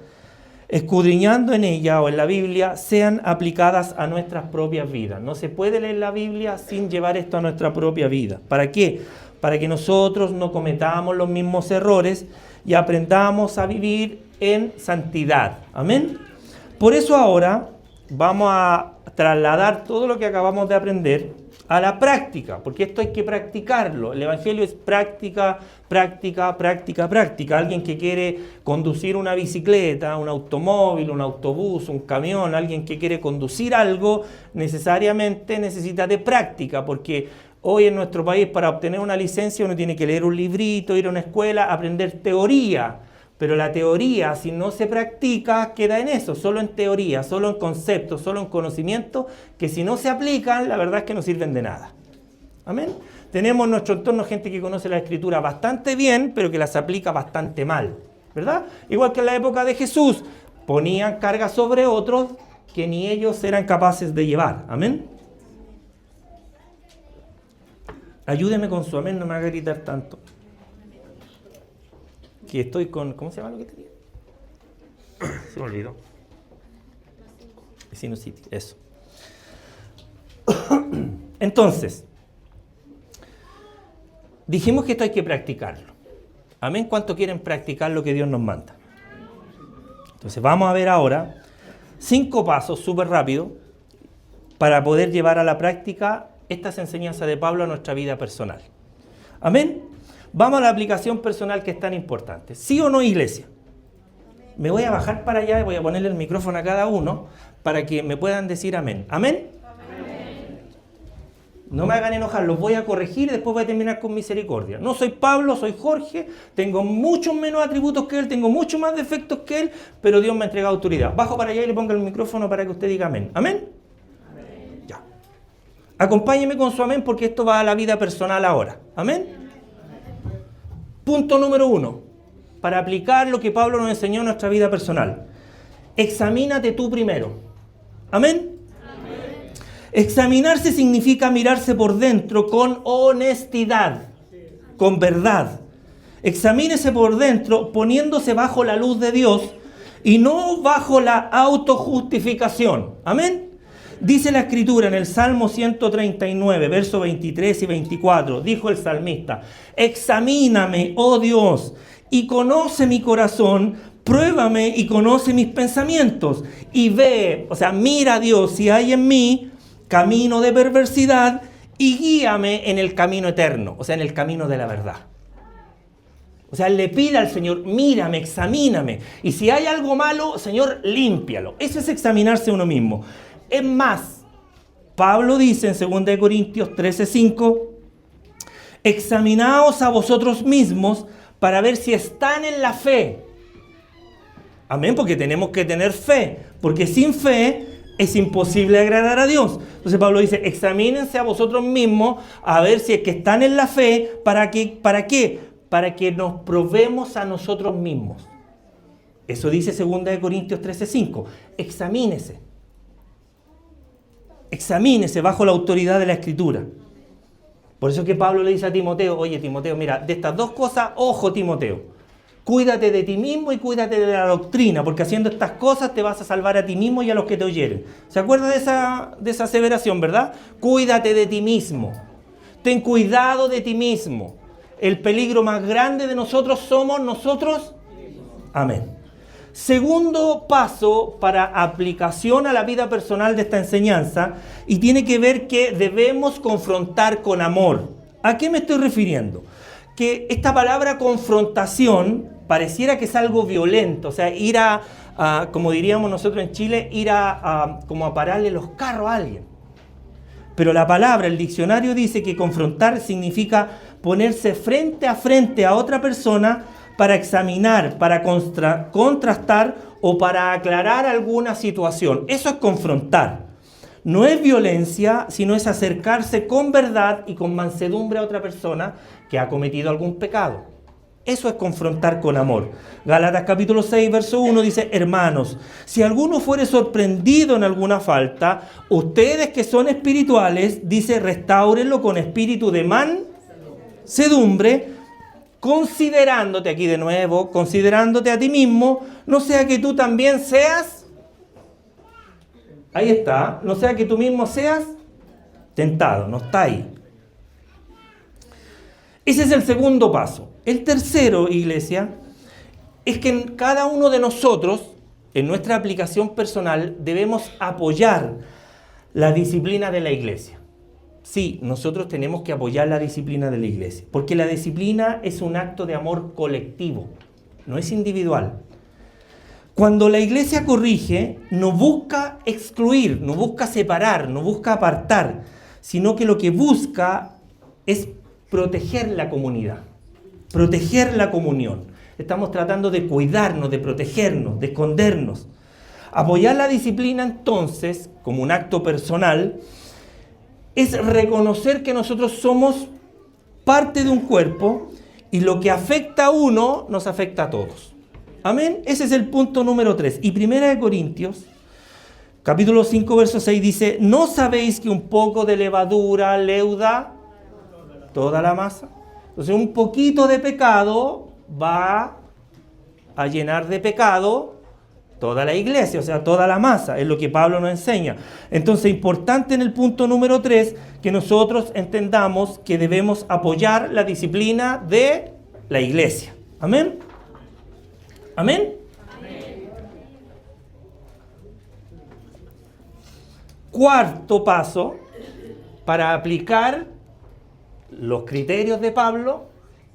escudriñando en ella o en la Biblia, sean aplicadas a nuestras propias vidas. No se puede leer la Biblia sin llevar esto a nuestra propia vida. ¿Para qué? Para que nosotros no cometamos los mismos errores y aprendamos a vivir en santidad. Amén. Por eso ahora vamos a trasladar todo lo que acabamos de aprender a la práctica, porque esto hay que practicarlo. El Evangelio es práctica, práctica, práctica, práctica. Alguien que quiere conducir una bicicleta, un automóvil, un autobús, un camión, alguien que quiere conducir algo, necesariamente necesita de práctica, porque hoy en nuestro país para obtener una licencia uno tiene que leer un librito, ir a una escuela, aprender teoría. Pero la teoría, si no se practica, queda en eso, solo en teoría, solo en conceptos, solo en conocimientos, que si no se aplican, la verdad es que no sirven de nada. Amén. Tenemos en nuestro entorno gente que conoce la Escritura bastante bien, pero que las aplica bastante mal, ¿verdad? Igual que en la época de Jesús, ponían cargas sobre otros que ni ellos eran capaces de llevar. Amén. Ayúdeme con su amén, no me haga gritar tanto. Que estoy con... ¿Cómo se llama lo que tenía? Se me olvidó. Sinusitis, eso. Entonces, dijimos que esto hay que practicarlo. Amén. ¿Cuánto quieren practicar lo que Dios nos manda? Entonces vamos a ver ahora 5 pasos súper rápido para poder llevar a la práctica estas enseñanzas de Pablo a nuestra vida personal. Amén. Vamos a la aplicación personal que es tan importante. ¿Sí o no, iglesia? Me voy a bajar para allá y voy a ponerle el micrófono a cada uno para que me puedan decir amén. ¿Amén? Amén. No me hagan enojar, los voy a corregir y después voy a terminar con misericordia. No soy Pablo, soy Jorge, tengo muchos menos atributos que él, tengo muchos más defectos que él, pero Dios me ha entregado autoridad. Bajo para allá y le pongo el micrófono para que usted diga amén. ¿Amén? Amén. Ya. Acompáñeme con su amén porque esto va a la vida personal ahora. ¿Amén? Punto número 1, para aplicar lo que Pablo nos enseñó en nuestra vida personal. Examínate tú primero. ¿Amén? Amén. Examinarse significa mirarse por dentro con honestidad, con verdad. Examínese por dentro poniéndose bajo la luz de Dios y no bajo la autojustificación. ¿Amén? Dice la Escritura en el Salmo 139, versos 23 y 24, dijo el salmista, examíname, oh Dios, y conoce mi corazón, pruébame y conoce mis pensamientos, y ve, o sea, mira a Dios si hay en mí camino de perversidad, y guíame en el camino eterno, o sea, en el camino de la verdad. O sea, le pide al Señor, mírame, examíname, y si hay algo malo, Señor, límpialo. Eso es examinarse a uno mismo. Es más, Pablo dice en 2 Corintios 13:5, examinaos a vosotros mismos para ver si están en la fe. Amén, porque tenemos que tener fe, porque sin fe es imposible agradar a Dios. Entonces Pablo dice, examínense a vosotros mismos a ver si es que están en la fe. ¿Para qué? Para que nos probemos a nosotros mismos. Eso dice 2 Corintios 13:5. Examínese. Examínese bajo la autoridad de la Escritura. Por eso que Pablo le dice a Timoteo, oye Timoteo, mira, de estas dos cosas, ojo Timoteo, cuídate de ti mismo y cuídate de la doctrina, porque haciendo estas cosas te vas a salvar a ti mismo y a los que te oyeren. ¿Se acuerda de esa aseveración, verdad? Cuídate de ti mismo. Ten cuidado de ti mismo. El peligro más grande de nosotros somos nosotros. Amén. Segundo paso para aplicación a la vida personal de esta enseñanza, y tiene que ver que debemos confrontar con amor. ¿A qué me estoy refiriendo? Que esta palabra confrontación pareciera que es algo violento, o sea, ir como diríamos nosotros en Chile, como a pararle los carros a alguien. Pero la palabra, el diccionario dice que confrontar significa ponerse frente a otra persona para examinar, para contrastar o para aclarar alguna situación. Eso es confrontar. No es violencia, sino es acercarse con verdad y con mansedumbre a otra persona que ha cometido algún pecado. Eso es confrontar con amor. Gálatas capítulo 6, verso 1 dice, hermanos, si alguno fuere sorprendido en alguna falta, ustedes que son espirituales, dice, restáurenlo con espíritu de mansedumbre, considerándote, aquí de nuevo, considerándote a ti mismo, no sea que tú también seas, ahí está, no sea que tú mismo seas tentado, no está ahí. Ese es el segundo paso. El tercero, iglesia, es que en cada uno de nosotros, en nuestra aplicación personal, debemos apoyar la disciplina de la iglesia. Sí, nosotros tenemos que apoyar la disciplina de la iglesia, porque la disciplina es un acto de amor colectivo, no es individual. Cuando la iglesia corrige, no busca excluir, no busca separar, no busca apartar, sino que lo que busca es proteger la comunidad, proteger la comunión. Estamos tratando de cuidarnos, de protegernos, de escondernos. Apoyar la disciplina entonces, como un acto personal, es reconocer que nosotros somos parte de un cuerpo y lo que afecta a uno nos afecta a todos. Amén. Ese es el punto número 3. Y 1 Corintios, capítulo 5, verso 6 dice, ¿no sabéis que un poco de levadura leuda toda la masa? Entonces un poquito de pecado va a llenar de pecado toda la iglesia, o sea, toda la masa, es lo que Pablo nos enseña. Entonces, importante en el punto número 3, que nosotros entendamos que debemos apoyar la disciplina de la iglesia. ¿Amén? ¿Amén? Amén. Cuarto paso, para aplicar los criterios de Pablo,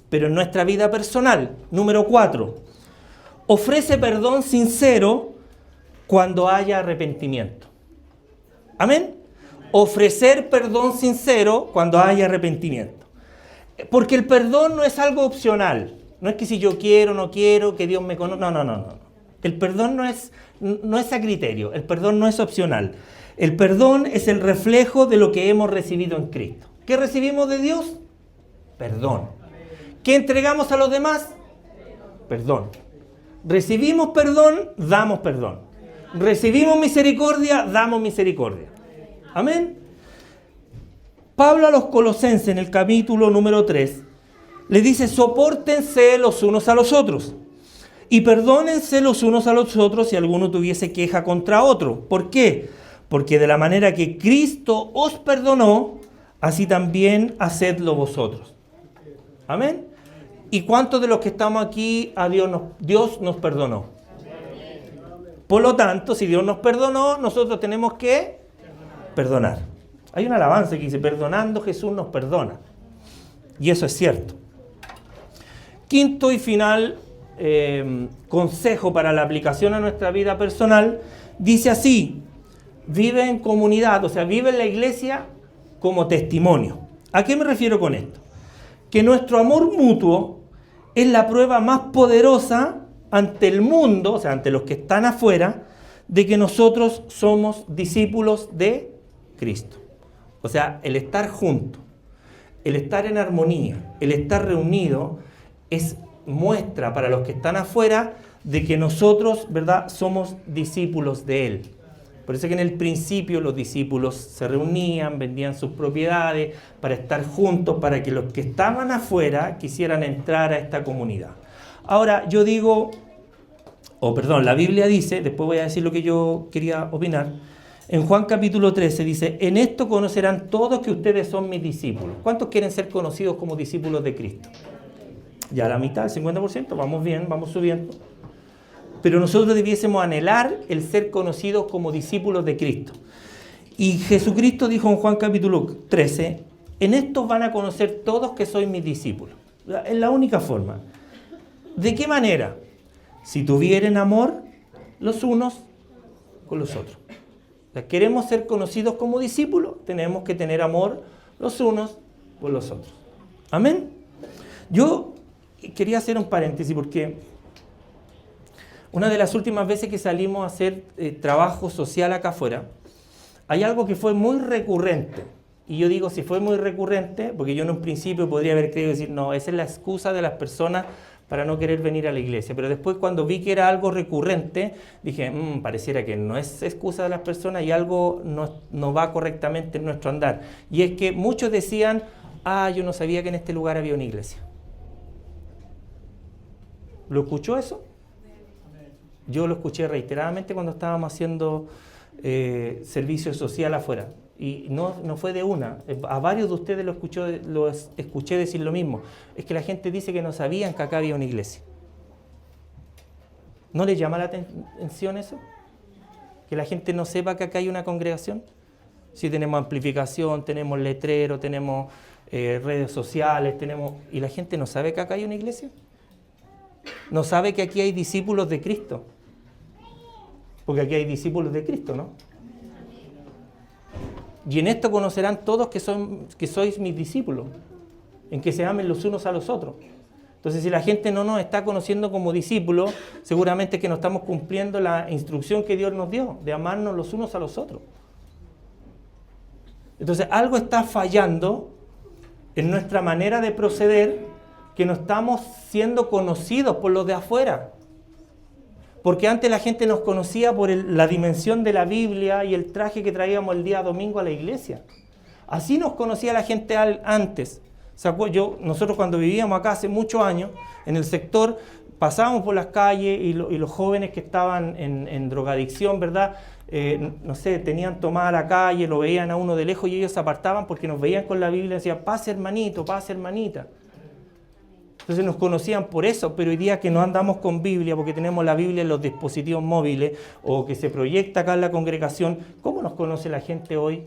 pero en nuestra vida personal. Número 4. Ofrece perdón sincero cuando haya arrepentimiento. ¿Amén? Ofrecer perdón sincero cuando haya arrepentimiento. Porque el perdón no es algo opcional. No es que si yo quiero, no quiero, que Dios me conoce. No. El perdón no es a criterio. El perdón no es opcional. El perdón es el reflejo de lo que hemos recibido en Cristo. ¿Qué recibimos de Dios? Perdón. ¿Qué entregamos a los demás? Perdón. Recibimos perdón, damos perdón. Recibimos misericordia, damos misericordia. Amén. Pablo a los Colosenses en el capítulo número 3 le dice, sopórtense los unos a los otros y perdónense los unos a los otros si alguno tuviese queja contra otro. ¿Por qué? Porque de la manera que Cristo os perdonó, así también hacedlo vosotros. Amén. ¿Y cuántos de los que estamos aquí a Dios nos perdonó? Por lo tanto, si Dios nos perdonó, nosotros tenemos que perdonar. Hay una alabanza que dice, perdonando Jesús nos perdona. Y eso es cierto. Quinto y final consejo para la aplicación a nuestra vida personal, dice así, vive en comunidad, o sea, vive en la iglesia como testimonio. ¿A qué me refiero con esto? Que nuestro amor mutuo es la prueba más poderosa ante el mundo, o sea, ante los que están afuera, de que nosotros somos discípulos de Cristo. O sea, el estar juntos, el estar en armonía, el estar reunidos, es muestra para los que están afuera de que nosotros, ¿verdad?, somos discípulos de Él. Por eso que en el principio los discípulos se reunían, vendían sus propiedades para estar juntos, para que los que estaban afuera quisieran entrar a esta comunidad. Ahora, yo digo, la Biblia dice, después voy a decir lo que yo quería opinar, en Juan capítulo 13 dice, en esto conocerán todos que ustedes son mis discípulos. ¿Cuántos quieren ser conocidos como discípulos de Cristo? Ya la mitad, el 50%, vamos bien, vamos subiendo. Pero nosotros debiésemos anhelar el ser conocidos como discípulos de Cristo. Y Jesucristo dijo en Juan capítulo 13, en esto van a conocer todos que sois mis discípulos. Es la única forma. ¿De qué manera? Si tuvieren amor los unos con los otros. O sea, queremos ser conocidos como discípulos, tenemos que tener amor los unos con los otros. Amén. Yo quería hacer un paréntesis porque una de las últimas veces que salimos a hacer trabajo social acá afuera, hay algo que fue muy recurrente. Y yo digo, si fue muy recurrente, porque yo en un principio podría haber creído decir, no, esa es la excusa de las personas para no querer venir a la iglesia. Pero después cuando vi que era algo recurrente, dije, pareciera que no es excusa de las personas y algo no va correctamente en nuestro andar. Y es que muchos decían, yo no sabía que en este lugar había una iglesia. ¿Lo escuchó eso? Yo lo escuché reiteradamente cuando estábamos haciendo servicio social afuera. Y no fue de una. A varios de ustedes los escuché decir lo mismo. Es que la gente dice que no sabían que acá había una iglesia. ¿No les llama la atención eso? Que la gente no sepa que acá hay una congregación. Sí, tenemos amplificación, tenemos letrero, tenemos redes sociales, y la gente no sabe que acá hay una iglesia. No sabe que aquí hay discípulos de Cristo. Porque aquí hay discípulos de Cristo, ¿no? Y en esto conocerán todos que sois mis discípulos, en que se amen los unos a los otros. Entonces, si la gente no nos está conociendo como discípulos, seguramente es que no estamos cumpliendo la instrucción que Dios nos dio, de amarnos los unos a los otros. Entonces, algo está fallando en nuestra manera de proceder, que no estamos siendo conocidos por los de afuera. Porque antes la gente nos conocía por la dimensión de la Biblia y el traje que traíamos el día domingo a la iglesia. Así nos conocía la gente antes. Nosotros cuando vivíamos acá hace muchos años, en el sector, pasábamos por las calles y los jóvenes que estaban en drogadicción, ¿verdad? Tenían tomada la calle, lo veían a uno de lejos y ellos se apartaban porque nos veían con la Biblia y decían, pase hermanito, pase hermanita. Entonces nos conocían por eso, pero hoy día que no andamos con Biblia, porque tenemos la Biblia en los dispositivos móviles, o que se proyecta acá en la congregación, ¿cómo nos conoce la gente hoy?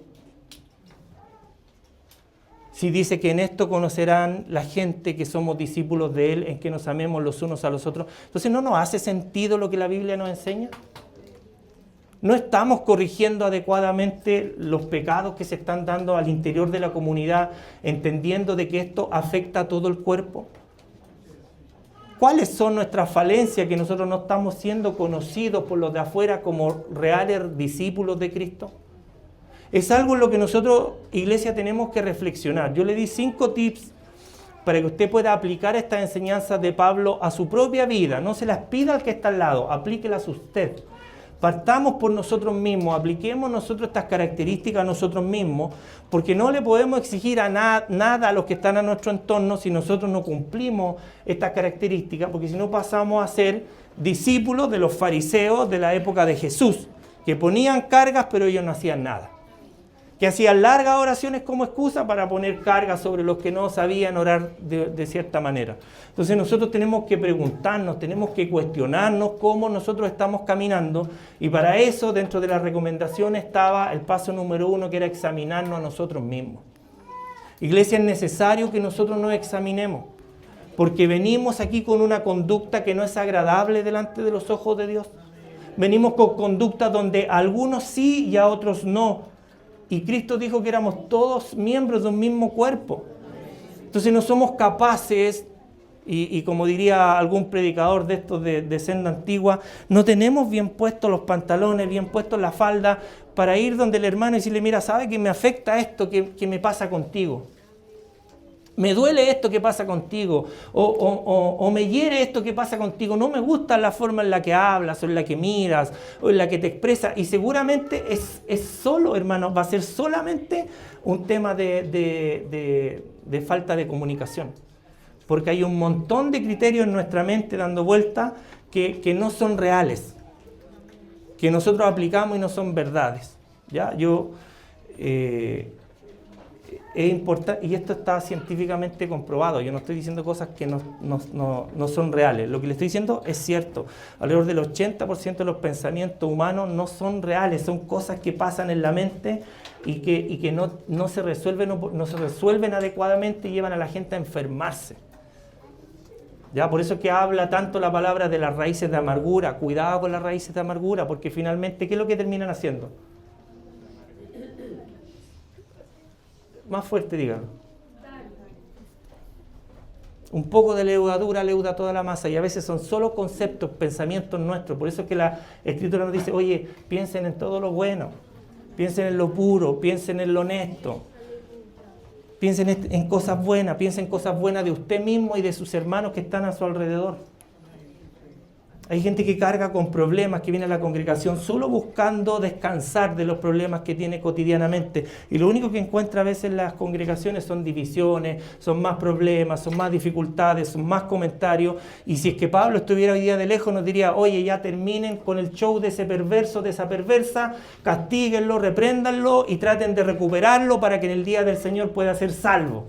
Si dice que en esto conocerán la gente que somos discípulos de Él, en que nos amemos los unos a los otros, entonces ¿no nos hace sentido lo que la Biblia nos enseña? ¿No estamos corrigiendo adecuadamente los pecados que se están dando al interior de la comunidad, entendiendo de que esto afecta a todo el cuerpo? ¿Cuáles son nuestras falencias que nosotros no estamos siendo conocidos por los de afuera como reales discípulos de Cristo? Es algo en lo que nosotros, iglesia, tenemos que reflexionar. Yo le di 5 tips para que usted pueda aplicar estas enseñanzas de Pablo a su propia vida. No se las pida al que está al lado, aplíquelas usted. Partamos por nosotros mismos, apliquemos nosotros estas características a nosotros mismos, porque no le podemos exigir a nada a los que están a nuestro entorno si nosotros no cumplimos estas características, porque si no pasamos a ser discípulos de los fariseos de la época de Jesús, que ponían cargas pero ellos no hacían nada. Que hacían largas oraciones como excusa para poner cargas sobre los que no sabían orar de cierta manera. Entonces nosotros tenemos que preguntarnos, tenemos que cuestionarnos cómo nosotros estamos caminando, y para eso dentro de las recomendaciones estaba el paso número 1, que era examinarnos a nosotros mismos. Iglesia, es necesario que nosotros nos examinemos, porque venimos aquí con una conducta que no es agradable delante de los ojos de Dios. Venimos con conductas donde a algunos sí y a otros no. Y Cristo dijo que éramos todos miembros de un mismo cuerpo. Entonces no somos capaces Y como diría algún predicador de estos de senda antigua, no tenemos bien puestos los pantalones, bien puestos la falda, para ir donde el hermano y decirle, mira, ¿sabe que me afecta esto que me pasa contigo? Me duele esto que pasa contigo, o me hiere esto que pasa contigo, no me gusta la forma en la que hablas, o en la que miras, o en la que te expresas, y seguramente es solo, hermano, va a ser solamente un tema de falta de comunicación. Porque hay un montón de criterios en nuestra mente dando vueltas que no son reales, que nosotros aplicamos y no son verdades. ¿Ya? Es importante, y esto está científicamente comprobado, yo no estoy diciendo cosas que no son reales, lo que le estoy diciendo es cierto. Alrededor del 80% de los pensamientos humanos no son reales, son cosas que pasan en la mente y que no se resuelven adecuadamente y llevan a la gente a enfermarse. ¿Ya? Por eso es que habla tanto la palabra de las raíces de amargura. Cuidado con las raíces de amargura, porque finalmente, ¿qué es lo que terminan haciendo? Más fuerte, dígalo. Un poco de levadura leuda toda la masa, y a veces son solo conceptos, pensamientos nuestros. Por eso es que la Escritura nos dice, oye, piensen en todo lo bueno, piensen en lo puro, piensen en lo honesto. Piensen en cosas buenas, piensen en cosas buenas de usted mismo y de sus hermanos que están a su alrededor. Hay gente que carga con problemas, que viene a la congregación solo buscando descansar de los problemas que tiene cotidianamente. Y lo único que encuentra a veces en las congregaciones son divisiones, son más problemas, son más dificultades, son más comentarios. Y si es que Pablo estuviera hoy día de lejos, nos diría, oye, ya terminen con el show de ese perverso, de esa perversa, castíguenlo, repréndanlo y traten de recuperarlo para que en el día del Señor pueda ser salvo.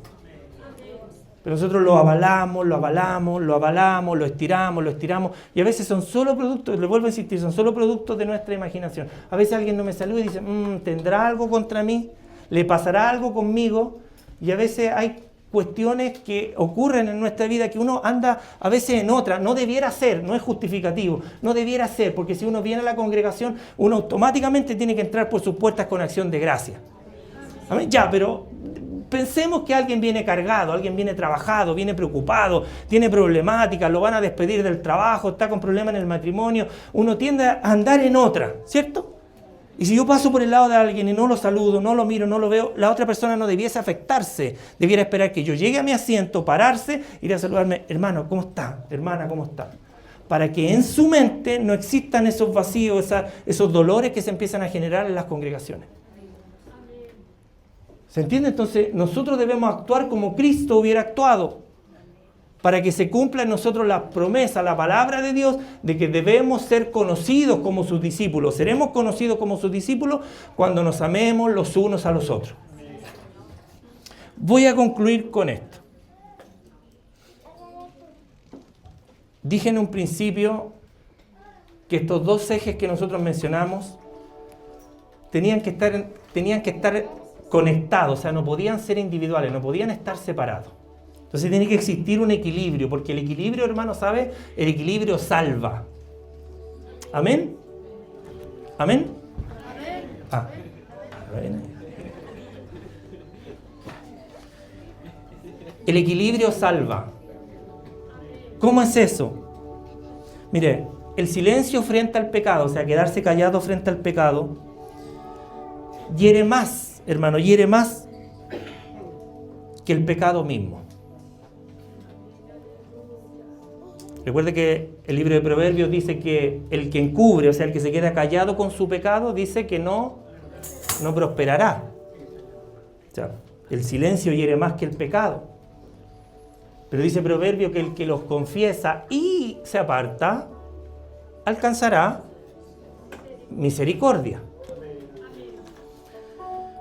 Pero nosotros lo avalamos, lo estiramos, y a veces son solo productos, les vuelvo a insistir, son solo productos de nuestra imaginación. A veces alguien no me saluda y dice, ¿tendrá algo contra mí? ¿Le pasará algo conmigo? Y a veces hay cuestiones que ocurren en nuestra vida que uno anda a veces en otra, no debiera ser, no es justificativo, no debiera ser, porque si uno viene a la congregación, uno automáticamente tiene que entrar por sus puertas con acción de gracia. ¿Amén? Ya, pero pensemos que alguien viene cargado, alguien viene trabajado, viene preocupado, tiene problemáticas, lo van a despedir del trabajo, está con problemas en el matrimonio. Uno tiende a andar en otra, ¿cierto? Y si yo paso por el lado de alguien y no lo saludo, no lo miro, no lo veo, la otra persona no debiese afectarse. Debiera esperar que yo llegue a mi asiento, pararse, ir a saludarme, hermano, ¿cómo está? Hermana, ¿cómo está? Para que en su mente no existan esos vacíos, esos dolores que se empiezan a generar en las congregaciones. ¿Se entiende? Entonces, nosotros debemos actuar como Cristo hubiera actuado para que se cumpla en nosotros la promesa, la palabra de Dios, de que debemos ser conocidos como sus discípulos. Seremos conocidos como sus discípulos cuando nos amemos los unos a los otros. Voy a concluir con esto. Dije en un principio que estos dos ejes que nosotros mencionamos tenían que estar conectados, o sea, no podían ser individuales, no podían estar separados. Entonces tiene que existir un equilibrio, porque el equilibrio, hermano, ¿sabe? El equilibrio salva. ¿Amén? ¿Amén? Amén. El equilibrio salva. ¿Cómo es eso? Mire, el silencio frente al pecado, o sea, quedarse callado frente al pecado, hiere más, hermano, hiere más que el pecado mismo. Recuerde que el libro de Proverbios dice que el que encubre, o sea, el que se queda callado con su pecado, dice que no prosperará. O sea, el silencio hiere más que el pecado. Pero dice Proverbio que el que los confiesa y se aparta, alcanzará misericordia.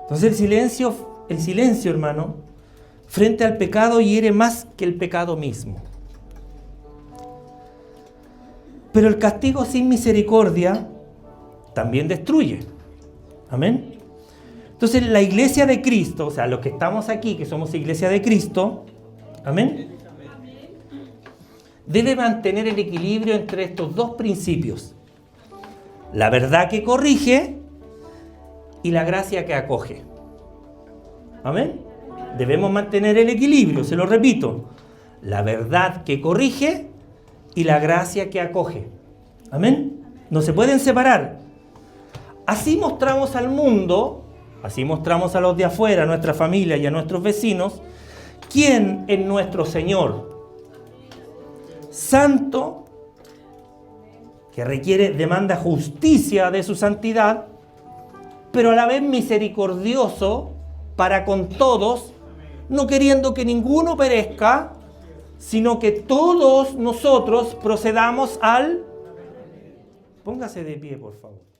Entonces el silencio, hermano, frente al pecado hiere más que el pecado mismo. Pero el castigo sin misericordia también destruye. Amén. Entonces la iglesia de Cristo, o sea, los que estamos aquí, que somos iglesia de Cristo, amén, debe mantener el equilibrio entre estos dos principios. La verdad que corrige y la gracia que acoge. Amén. Debemos mantener el equilibrio, se lo repito. la verdad que corrige y la gracia que acoge. Amén. No se pueden separar. Así mostramos al mundo, así mostramos a los de afuera, a nuestra familia y a nuestros vecinos, quién es nuestro Señor. Santo, que demanda justicia de su santidad, pero a la vez misericordioso para con todos, no queriendo que ninguno perezca, sino que todos nosotros procedamos al... Póngase de pie, por favor.